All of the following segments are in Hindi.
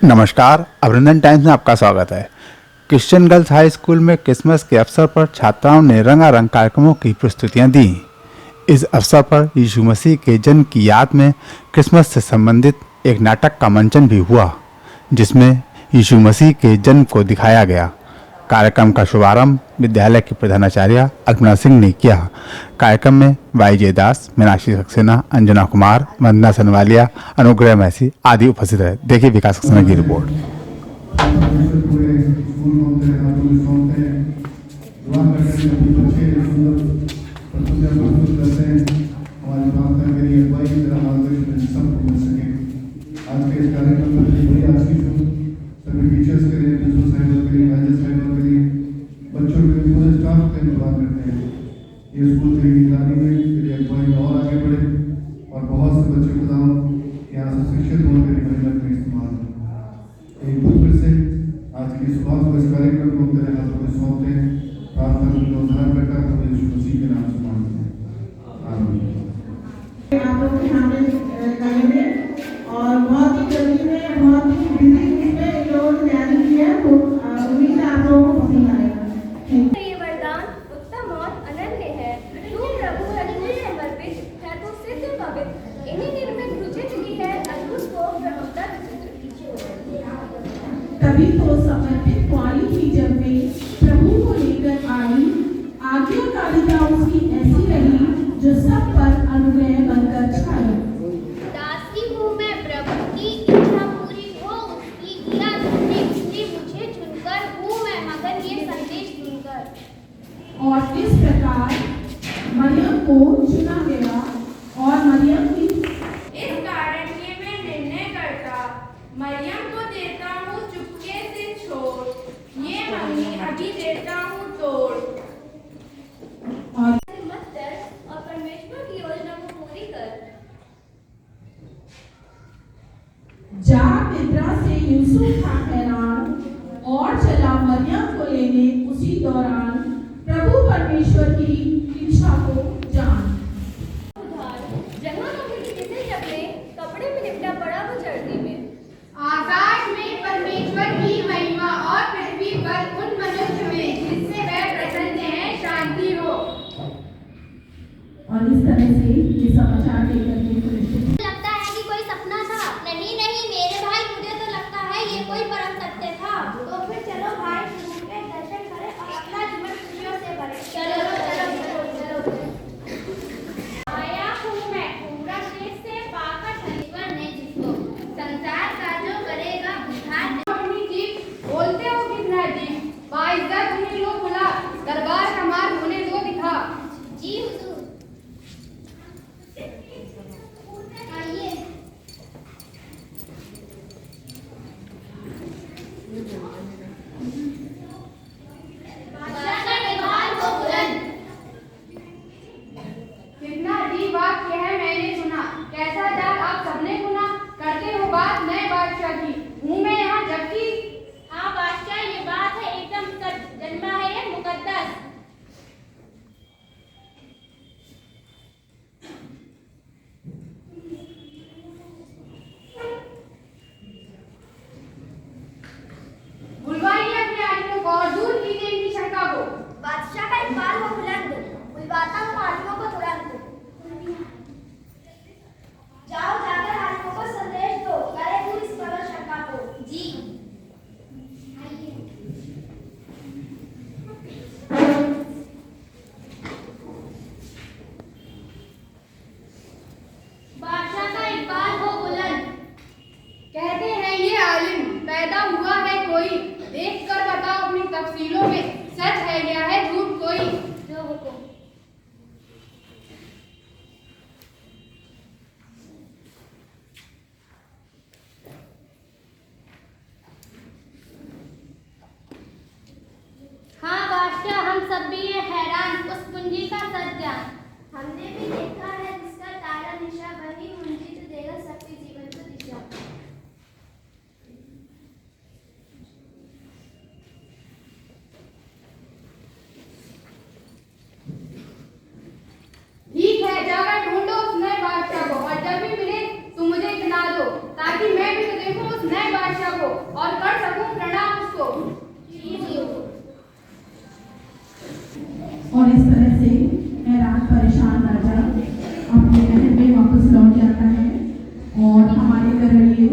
नमस्कार, अभिनंदन टाइम्स में आपका स्वागत है। क्रिश्चियन गर्ल्स हाई स्कूल में क्रिसमस के अवसर पर छात्राओं ने रंगारंग कार्यक्रमों की प्रस्तुतियां दी। इस अवसर पर यीशु मसीह के जन्म की याद में क्रिसमस से संबंधित एक नाटक का मंचन भी हुआ, जिसमें यीशु मसीह के जन्म को दिखाया गया। कार्यक्रम का शुभारंभ विद्यालय के प्रधानाचार्य अल्पना सिंह ने किया। कार्यक्रम में वाईजे दास, मीनाक्षी सक्सेना, अंजना कुमार, वंदना सनवालिया, अनुग्रह मैसी आदि उपस्थित रहे। देखिए विकास सक्सेना की रिपोर्ट। बच्चों के लिए पूरे स्टाफ का इंतजार करते हैं। ये स्कूल की निगरानी में मेरी अगुवाई और आगे बढ़े और बहुत से बच्चे खुदाम यहाँ से शिक्षित होने के लिए मेहनत में इस्तेमाल हो। एक दूसरे से आज की सुबह को इस कार्यक्रम को तेरे हाथों में सौंपते हैं। प्रार्थना में उद्धार बेटा को यीशु मसीह के नाम से मांगते हैं, आमीन। आप लोग के सामने करेंगे और बहुत ही जल्दी में बहुत ही बिजी में लोग तैयारी की है, तो उम्मीद है आप लोगों को पसंद आएगा। ये वरदान उत्तम और अनन्य है। तू प्रभु अद्भुत समर्पित है, तू सिद्ध पवित्र इन्हीं निर्मित तुझे मिली है अद्भुत को प्रभुता। तभी तो समर्पित कुंवारी की जब वे प्रभु को लेकर आई, आज्ञाकारिता उसकी ऐसी रही जो सब पर अनुग्रह बनकर छाई। दास की हूँ मैं प्रभु की इच्छा पूरी हो उसकी, किया तुमने इसलिए मुझे चुनकर, हूँ मैं मगन ये संदेश सुनकर। और इस प्रकार मरियम को चुना गया और मरियम की इस कारण ये मैं निर्णय करता, मरियम को देता हूँ चुपके से छोड़, ये मम्मी अभी देता हूँ तोड़। और मत डर और परमेश्वर की योजना को पूरी कर। जा निद्रा से यूसुफ था हैरान और चला मरियम को लेने उसी दौरान प्रभु परमेश्वर की इच्छा को जान। उधार जहाँ कभी किसी जगह कपड़े में लिपटा पड़ा वो चढ़ती में। आकाश में परमेश्वर की महिमा और पृथ्वी पर उन मनुष्य में जिससे वह प्रसन्न है शांति हो। और इस तरह से ये समाचार लेकर के पुलिस लगता है कि कोई सपना था। नहीं नहीं मेरे भाई, मुझे तो लगता है ये कोई परम सत्य था। तो फिर चलो भाई प्रभु के दर्शन करें और अपना जीवन खुशियों से भरें। चलो चलो चलो चलो। आया हूँ मैं पूरा देश से पाकर धनीश्वर ने जिसको संसार का जो करेगा उद्धार। अपनी जीभ बोलते हो कितना जीभ, बाइज्जत उन्हें लो बुला, दरबार का मार्ग उन्हें दो दिखा। जी हुजूर। आइए। बादशाह का दरबार हो बुलंद। कितना अजीब वाक्य है मैंने सुना, कैसा जाल आप सबने सुना, करते हो बात नए बादशाह की, हूँ मैं यहाँ जबकि। हाँ बादशाह, ये बात है एकदम सच, जन्मा है ये मुकद्दस। बुलवाइए अपने आदमियों को और दूर कीजिए इनकी शंका को। बादशाह का इकबाल हो बुलंद, बुलवाता हूँ आदमियों को तुरंत। जाओ जाकर आदमियों को संदेश दो, करे दूर इस करो शंका को। जी। आइए। बादशाह का इकबाल हो बुलंद। कहते हैं ये आलिम पैदा हुआ है कोई, देख कर बताओ अपनी तफसीलों में, सच है या है झूठ कोई। जो हुकुम। हाँ बादशाह, हम सब भी ये हैरान उस कुंजी का सच जान। हमने भी देखा है जिसका तारा निशा, वही कुंजी तो देगा सबके जीवन को दिशा। ठीक है, जाकर ढूंढो उस नए बादशाह को और जब भी मिले तुम मुझे इतना दो, ताकि मैं भी तो देखूं उस नए बादशाह को। रखूं प्रणाम उसको। और इस तरह से हैरान परेशान राजा अपने महल में वापस लौट जाता है और हमारे घरवाले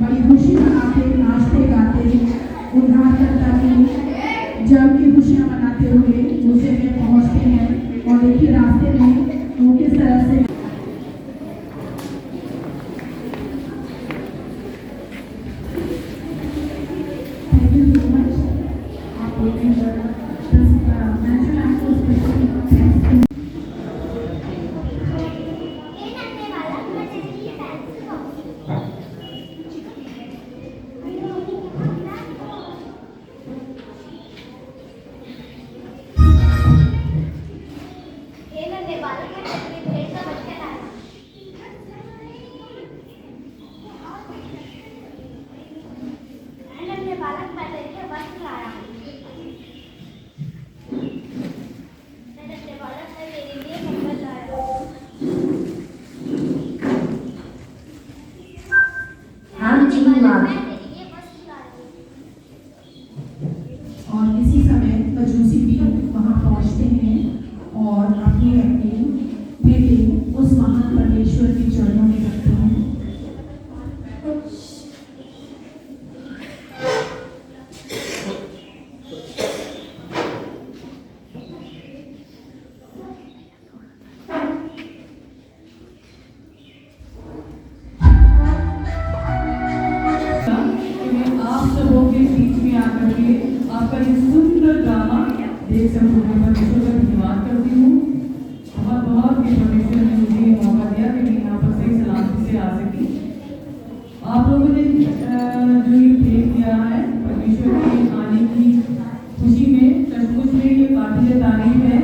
बड़ी खुशी मनाते, नाचते गाते, उद्धारकर्ता की जब की खुशियाँ मनाते हुए मूसे में पहुँचते हैं और देखिए रास्ते में वो किस तरह से Thank you so much. आप लोग mention आपको specially thanks ये नन्हे बालक मैं तेरी ये पेंसिल बॉक्स ये नन्हे बालक मैं तेरी भेंट का बच्चा लाया। ये नन्हे बालक मैं तेरे लिए वस्त्र लाया। ये नन्हे बालक मैं तेरे लिए कंबल लाया। I'm Jean Mark. मैं तेरे लिए वस्त्र लाया। और इसी समय मजूसी भी वहाँ पहुँचते हैं और अपनी अपनी बेटे उस महान परमेश्वर के चरणों में रखते हैं। कि मैं आप सबों के बीच में आकर के आपका ये सुंदर ड्रामा देख सकूं। मैं परमेश्वर का धन्यवाद करती हूँ। बहुत बहुत ये परमेश्वर ने मुझे ये मौका दिया कि मैं यहाँ पर सही सलामती से आ सकी। आप लोगों ने जो ये प्रेम किया है परमेश्वर के आने की खुशी में, सचमुच में ये काबिल तारीफ है।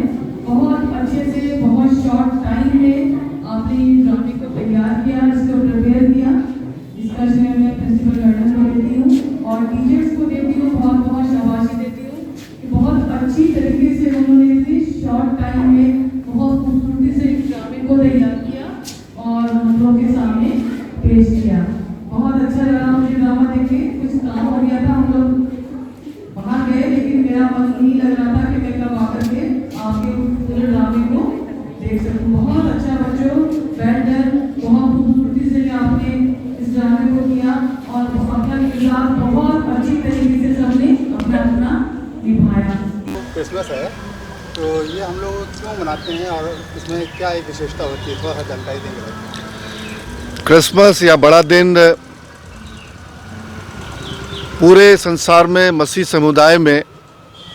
बहुत अच्छे से बहुत शॉर्ट टाइम में आपने इस ड्रामे को तैयार किया, इसको प्रिपेयर किया। इसका श्रेय मैं प्रिंसिपल मैडम को देती हूँ और टीचर्स को देती हूँ। बहुत बहुत शाबाशी देती हूँ कि बहुत अच्छी तरीके से उन्होंने इतनी शॉर्ट टाइम में बहुत खूबसूरती से इस ड्रामे को तैयार किया और हम लोग के सामने पेश किया। बहुत अच्छा लगा मुझे ड्रामा देख के। कुछ काम हो गया था, हम लोग बाहर गए, लेकिन मेरा मन नहीं लग रहा था कि मैं कब आकर के आपके पूरे ड्रामे को देख सकूँ। बहुत अच्छा बच्चों, वेल डन। बहुत खूबसूरती से आपने इस ड्रामे को किया और अपना किरदार बहुत अच्छी तरीके से सबने अपना अपना निभाया। क्रिसमस है तो ये हम लोग क्यों मनाते हैं और इसमें क्या एक विशेषता होती है, थोड़ा सा जानकारी देंगे। क्रिसमस या बड़ा दिन पूरे संसार में मसीह समुदाय में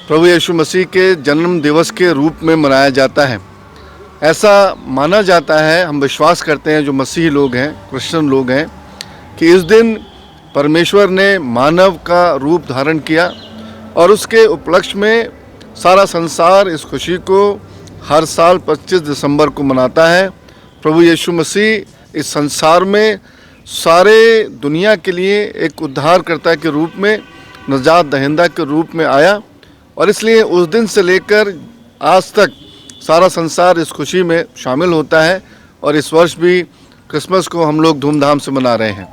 प्रभु यीशु मसीह के जन्म दिवस के रूप में मनाया जाता है। ऐसा माना जाता है, हम विश्वास करते हैं जो मसीही लोग हैं, क्रिश्चियन लोग हैं, कि इस दिन परमेश्वर ने मानव का रूप धारण किया और उसके उपलक्ष्य में सारा संसार इस खुशी को हर साल 25 दिसंबर को मनाता है। प्रभु यीशु मसीह इस संसार में सारे दुनिया के लिए एक उद्धारकर्ता के रूप में, नजात दहिंदा के रूप में आया और इसलिए उस दिन से लेकर आज तक सारा संसार इस खुशी में शामिल होता है और इस वर्ष भी क्रिसमस को हम लोग धूमधाम से मना रहे हैं।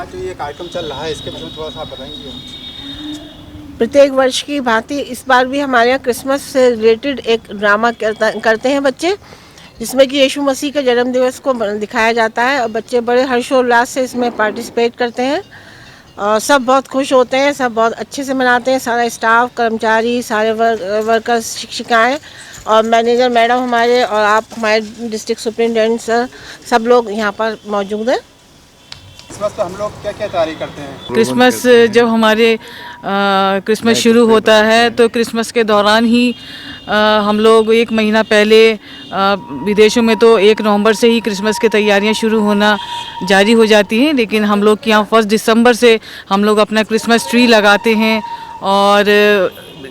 आज जो ये कार्यक्रम चल रहा है इसके बारे में थोड़ा सा आप बताएंगे। प्रत्येक वर्ष की भांति इस बार भी हमारे यहाँ क्रिसमस से रिलेटेड एक ड्रामा करते हैं बच्चे, जिसमें कि यीशु मसीह के जन्म दिवस को दिखाया जाता है और बच्चे बड़े हर्षोल्लास से इसमें पार्टिसिपेट करते हैं और सब बहुत खुश होते हैं, सब बहुत अच्छे से मनाते हैं। सारा स्टाफ, कर्मचारी, सारे वर्कर्स, शिक्षिकाएँ और मैनेजर मैडम हमारे और आप हमारे डिस्ट्रिक्ट सुपरिटेंडेंट सर, सब लोग यहाँ पर मौजूद हैं। क्रिसमस तो हम लोग क्या क्या तैयारी करते हैं। क्रिसमस जब हमारे क्रिसमस शुरू होता है तो क्रिसमस के दौरान ही हम लोग एक महीना पहले विदेशों में तो 1 नवंबर से ही क्रिसमस की तैयारियां शुरू होना जारी हो जाती हैं, लेकिन हम लोग के यहाँ 1 दिसंबर से हम लोग अपना क्रिसमस ट्री लगाते हैं और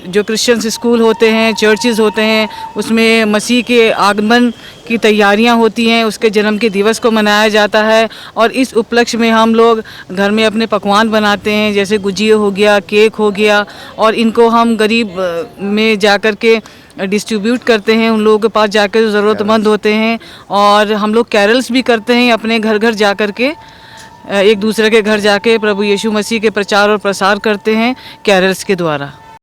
जो क्रिश्चियंस स्कूल होते हैं, चर्चेज़ होते हैं, उसमें मसीह के आगमन की तैयारियां होती हैं, उसके जन्म के दिवस को मनाया जाता है और इस उपलक्ष्य में हम लोग घर में अपने पकवान बनाते हैं, जैसे गुजिया हो गया, केक हो गया और इनको हम गरीब में जाकर के डिस्ट्रीब्यूट करते हैं, उन लोगों के पास जाकर जो ज़रूरतमंद होते हैं। और हम लोग कैरल्स भी करते हैं अपने घर घर जा कर के। एक दूसरे के घर जाके प्रभु यीशु मसीह के प्रचार और प्रसार करते हैं कैरल्स के द्वारा।